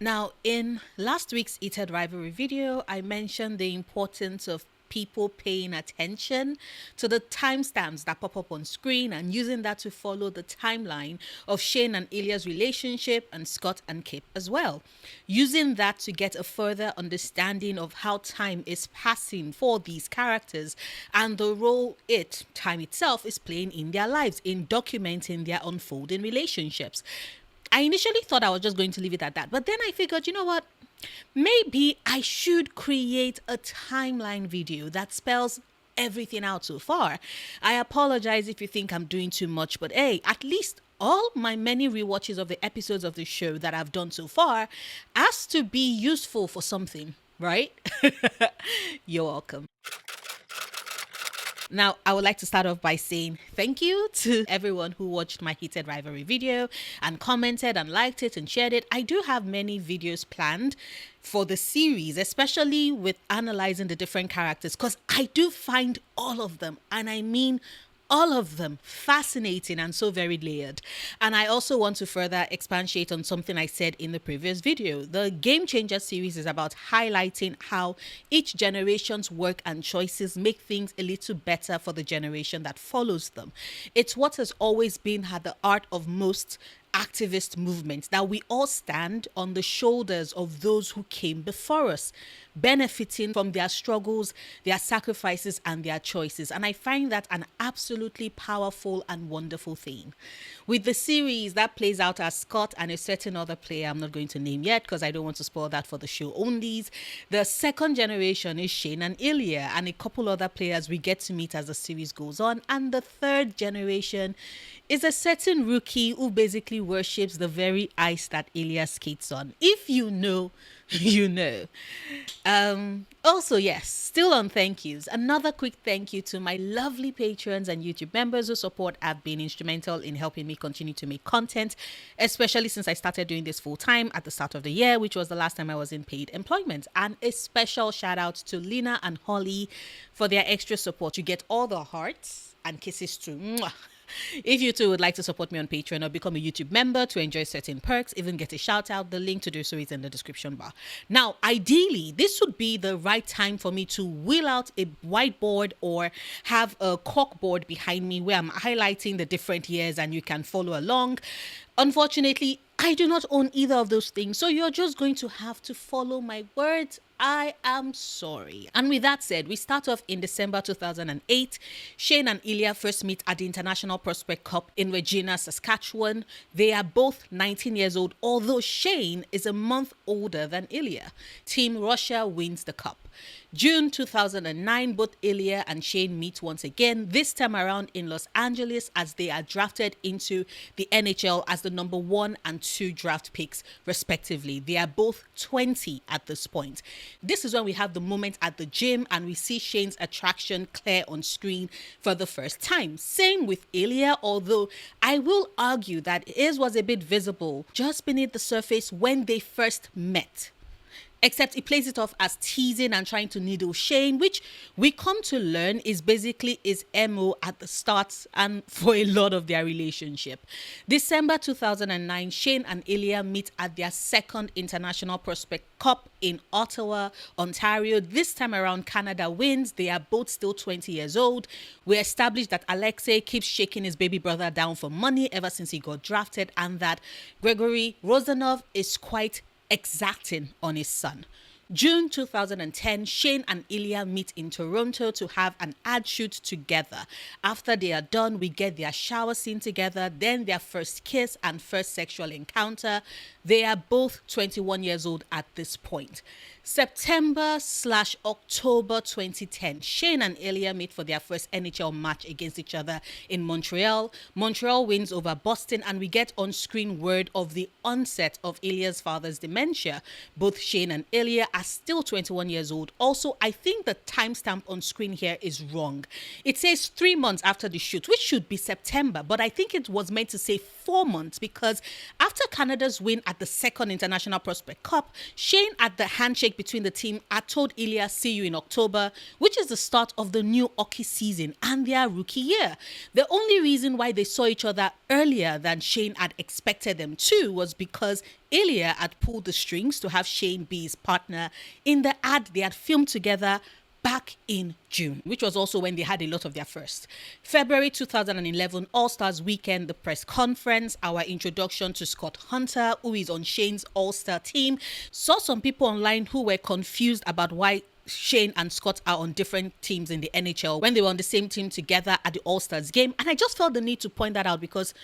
Now, in last week's Eated Rivalry video, I mentioned the importance of people paying attention to the timestamps that pop up on screen and using that to follow the timeline of Shane and Ilya's relationship and Scott and Kip as well. Using that to get a further understanding of how time is passing for these characters and the role time itself, is playing in their lives in documenting their unfolding relationships. I initially thought I was just going to leave it at that, but then I figured, you know what? Maybe I should create a timeline video that spells everything out so far. I apologize if you think I'm doing too much, but hey, at least all my many rewatches of the episodes of the show that I've done so far has to be useful for something, right? You're welcome. Now, I would like to start off by saying thank you to everyone who watched my Heated Rivalry video and commented and liked it and shared it. I do have many videos planned for the series, especially with analyzing the different characters, because I do find all of them, and I mean all of them, fascinating and so very layered. And I also want to further expatiate on something I said in the previous video. The Game Changer series is about highlighting how each generation's work and choices make things a little better for the generation that follows them. It's what has always been at the art of most activist movements, that we all stand on the shoulders of those who came before us, benefiting from their struggles, their sacrifices, and their choices. And I find that an absolutely powerful and wonderful thing. With the series, that plays out as Scott and a certain other player I'm not going to name yet because I don't want to spoil that for the show onlys. The second generation is Shane and Ilya, and a couple other players we get to meet as the series goes on. And the third generation is a certain rookie who basically worships the very ice that Ilya skates on. If you know, you know. Also, yes, still on thank yous. Another quick thank you to my lovely patrons and YouTube members whose support have been instrumental in helping me continue to make content, especially since I started doing this full time at the start of the year, which was the last time I was in paid employment. And a special shout out to Lena and Holly for their extra support. You get all the hearts and kisses too. Mwah. If you too would like to support me on Patreon or become a YouTube member to enjoy certain perks, even get a shout out, the link to do so is in the description bar. Now, ideally, this would be the right time for me to wheel out a whiteboard or have a corkboard behind me where I'm highlighting the different years and you can follow along. Unfortunately, I do not own either of those things, so you're just going to have to follow my words. I am sorry. And with that said, we start off in December 2008. Shane and Ilya first meet at the International Prospect Cup in Regina, Saskatchewan. They are both 19 years old, although Shane is a month older than Ilya. Team Russia wins the cup. June 2009, both Ilya and Shane meet once again, this time around in Los Angeles, as they are drafted into the NHL as the number 1 and 2 draft picks, respectively. They are both 20 at this point. This is when we have the moment at the gym and we see Shane's attraction clear on screen for the first time. Same with Ilya, although I will argue that his was a bit visible just beneath the surface when they first met. Except he plays it off as teasing and trying to needle Shane, which we come to learn is basically his MO at the start and for a lot of their relationship. December 2009, Shane and Ilya meet at their second International Prospect Cup in Ottawa, Ontario. This time around, Canada wins. They are both still 20 years old. We established that Alexei keeps shaking his baby brother down for money ever since he got drafted, and that Gregory Rozanov is quite exacting on his son. June 2010, Shane and Ilya meet in Toronto to have an ad shoot together. After they are done, we get their shower scene together, then their first kiss and first sexual encounter. They are both 21 years old at this point. September/October 2010, Shane and Ilya meet for their first NHL match against each other in Montreal. Montreal wins over Boston, and we get on-screen word of the onset of Ilya's father's dementia. Both Shane and Ilya are still 21 years old. Also, I think the timestamp on screen here is wrong. It says 3 months after the shoot, which should be September, but I think it was meant to say 4 months because after Canada's win at the second International Prospect Cup, Shane at the handshake between the team had told Ilya, see you in October, which is the start of the new hockey season and their rookie year. The only reason why they saw each other earlier than Shane had expected them to was because Ilya had pulled the strings to have Shane be his partner in the ad they had filmed together back in June, which was also when they had a lot of their first. February 2011, All-Stars Weekend, the press conference, our introduction to Scott Hunter, who is on Shane's All-Star team. Saw some people online who were confused about why Shane and Scott are on different teams in the NHL when they were on the same team together at the All-Stars game. And I just felt the need to point that out because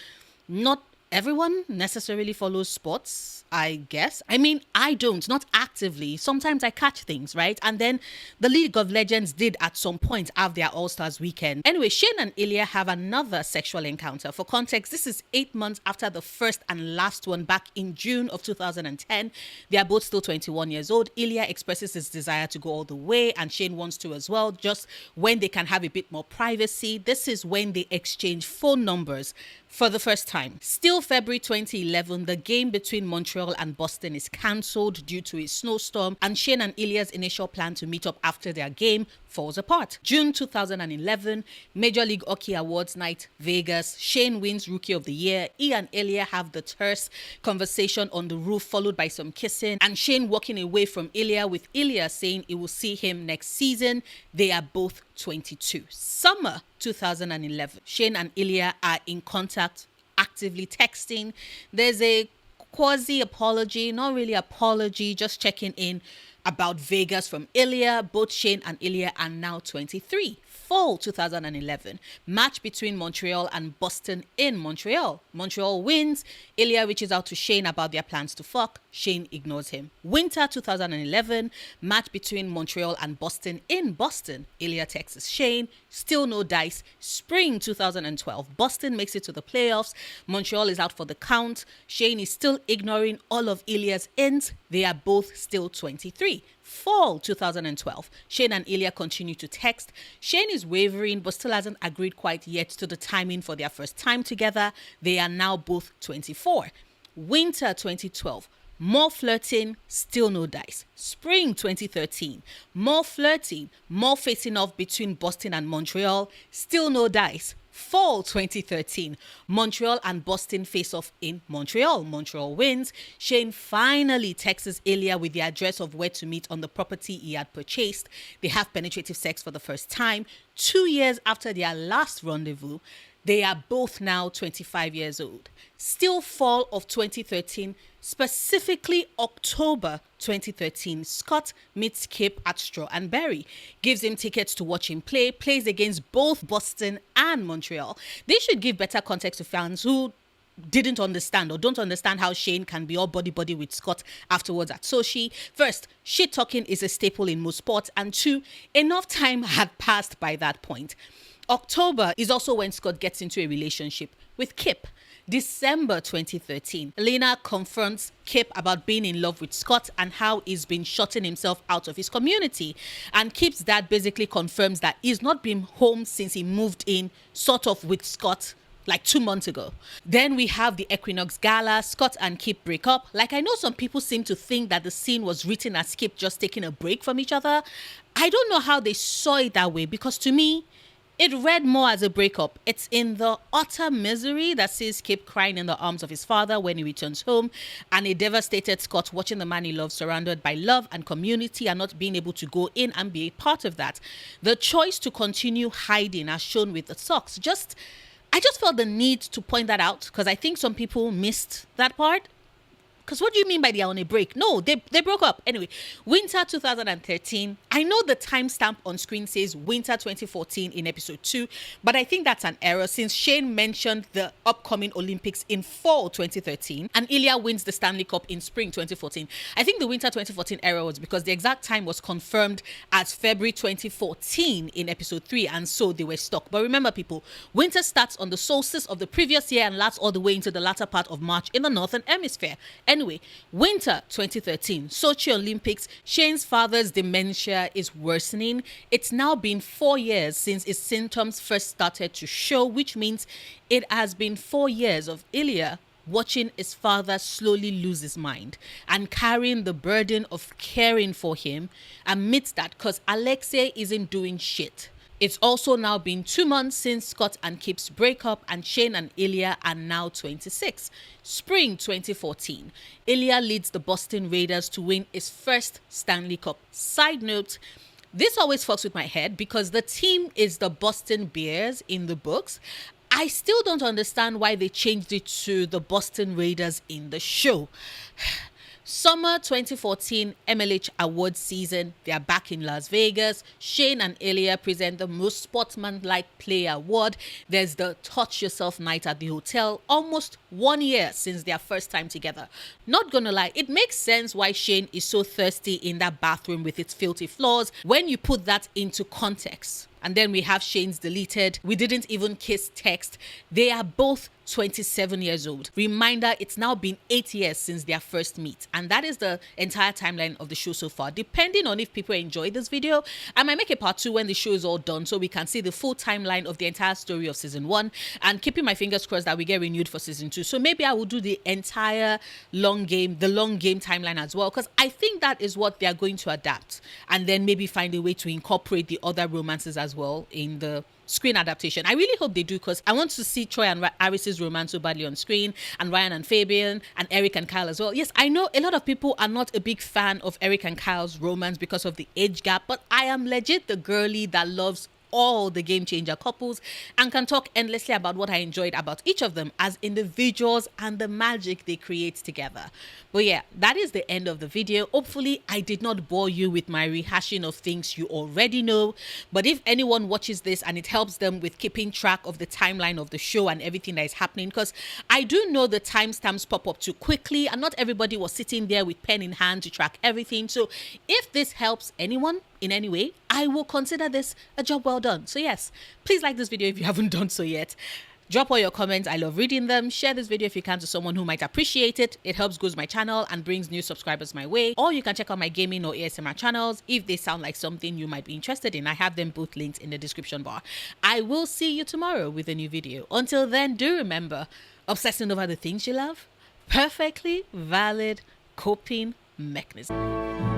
not everyone necessarily follows sports, I guess. I mean, I don't, not actively. Sometimes I catch things, right? And then the League of Legends did at some point have their All-Stars weekend. Anyway, Shane and Ilya have another sexual encounter. For context, this is 8 months after the first and last one back in June of 2010. They are both still 21 years old. Ilya expresses his desire to go all the way and Shane wants to as well, just when they can have a bit more privacy. This is when they exchange phone numbers for the first time. Still February 2011, the game between Montreal and Boston is cancelled due to a snowstorm, and Shane and Ilya's initial plan to meet up after their game falls apart. June 2011, Major League Hockey Awards night, Vegas. Shane wins Rookie of the Year. He and Ilya have the terse conversation on the roof, followed by some kissing, and Shane walking away from Ilya, with Ilya saying he will see him next season. They are both 22. Summer 2011, Shane and Ilya are in contact, actively texting. There's a quasi apology, not really apology, just checking in about Vegas from Ilya. Both Shane and Ilya are now 23. Fall 2011, match between Montreal and Boston in Montreal. Montreal wins. Ilya reaches out to Shane about their plans to fuck. Shane ignores him. Winter 2011, match between Montreal and Boston in Boston. Ilya texts Shane. Still no dice. Spring 2012, Boston makes it to the playoffs. Montreal is out for the count. Shane is still ignoring all of Ilya's hints. They are both still 23. Fall 2012, Shane and Ilya continue to text. Shane is wavering but still hasn't agreed quite yet to the timing for their first time together. They are now both 24. Winter 2012, more flirting, still no dice. Spring 2013, more flirting, more facing off between Boston and Montreal, still no dice. Fall 2013, Montreal and Boston face off in Montreal. Montreal wins. Shane finally texts Ilya with the address of where to meet on the property he had purchased. They have penetrative sex for the first time. 2 years after their last rendezvous, they are both now 25 years old. Still fall of 2013, specifically October 2013, Scott meets Kip at Straw and Berry, gives him tickets to watch him play, plays against both Boston and Montreal. They should give better context to fans who didn't understand or don't understand how Shane can be all buddy with Scott afterwards at Sochi. First, shit talking is a staple in most sports, and two, enough time had passed by that point. October is also when Scott gets into a relationship with Kip. December 2013, Elena confronts Kip about being in love with Scott and how he's been shutting himself out of his community. And Kip's dad basically confirms that he's not been home since he moved in, sort of, with Scott like 2 months ago. Then we have the Equinox Gala. Scott and Kip break up. Like, I know some people seem to think that the scene was written as Kip just taking a break from each other. I don't know how they saw it that way, because to me, it read more as a breakup. It's in the utter misery that sees Kip crying in the arms of his father when he returns home, and a devastated Scott watching the man he loves surrounded by love and community and not being able to go in and be a part of that. The choice to continue hiding, as shown with the socks, I just felt the need to point that out because I think some people missed that part. Because what do you mean by they are on a break? No, they broke up. Anyway, winter 2013. I know the timestamp on screen says winter 2014 in episode 2, but I think that's an error since Shane mentioned the upcoming Olympics in fall 2013 and Ilya wins the Stanley Cup in spring 2014. I think the winter 2014 error was because the exact time was confirmed as February 2014 in episode 3, and so they were stuck. But remember, people, winter starts on the solstice of the previous year and lasts all the way into the latter part of March in the Northern Hemisphere. Anyway, winter 2013, Sochi Olympics. Shane's father's dementia is worsening. It's now been 4 years since his symptoms first started to show, which means it has been 4 years of Ilya watching his father slowly lose his mind and carrying the burden of caring for him amidst that, because Alexei isn't doing shit. It's also now been 2 months since Scott and Kip's breakup, and Shane and Ilya are now 26. Spring 2014, Ilya leads the Boston Raiders to win his first Stanley Cup. Side note, this always fucks with my head because the team is the Boston Bears in the books. I still don't understand why they changed it to the Boston Raiders in the show. Summer 2014 MLH Awards season, they are back in Las Vegas. Shane and Ilya present the Most Sportsman-like Player Award. There's the Touch Yourself night at the hotel, almost 1 year since their first time together. Not gonna lie, it makes sense why Shane is so thirsty in that bathroom with its filthy floors when you put that into context. And then we have Shane's deleted "we didn't even kiss" text. They are both 27 years old. Reminder, it's now been 8 years since their first meet. And that is the entire timeline of the show so far. Depending on if people enjoy this video, I might make a part 2 when the show is all done so we can see the full timeline of the entire story of season 1, and keeping my fingers crossed that we get renewed for season 2. So maybe I will do the entire the long game timeline as well, because I think that is what they are going to adapt, and then maybe find a way to incorporate the other romances as well in the screen adaptation. I really hope they do, because I want to see Troy and Aris's romance so badly on screen, and Ryan and Fabian, and Eric and Kyle as well. Yes, I know a lot of people are not a big fan of Eric and Kyle's romance because of the age gap, but I am legit the girly that loves all the Game Changer couples and can talk endlessly about what I enjoyed about each of them as individuals and the magic they create together. But yeah, that is the end of the video. Hopefully I did not bore you with my rehashing of things you already know, but if anyone watches this and it helps them with keeping track of the timeline of the show and everything that is happening, because I do know the timestamps pop up too quickly and not everybody was sitting there with pen in hand to track everything. So if this helps anyone in any way, I will consider this a job well done. So yes, please like this video if you haven't done so yet. Drop all your comments. I love reading them. Share this video if you can to someone who might appreciate it. It helps grow my channel and brings new subscribers my way. Or you can check out my gaming or ASMR channels if they sound like something you might be interested in. I have them both linked in the description bar. I will see you tomorrow with a new video. Until then, do remember, obsessing over the things you love, perfectly valid coping mechanism.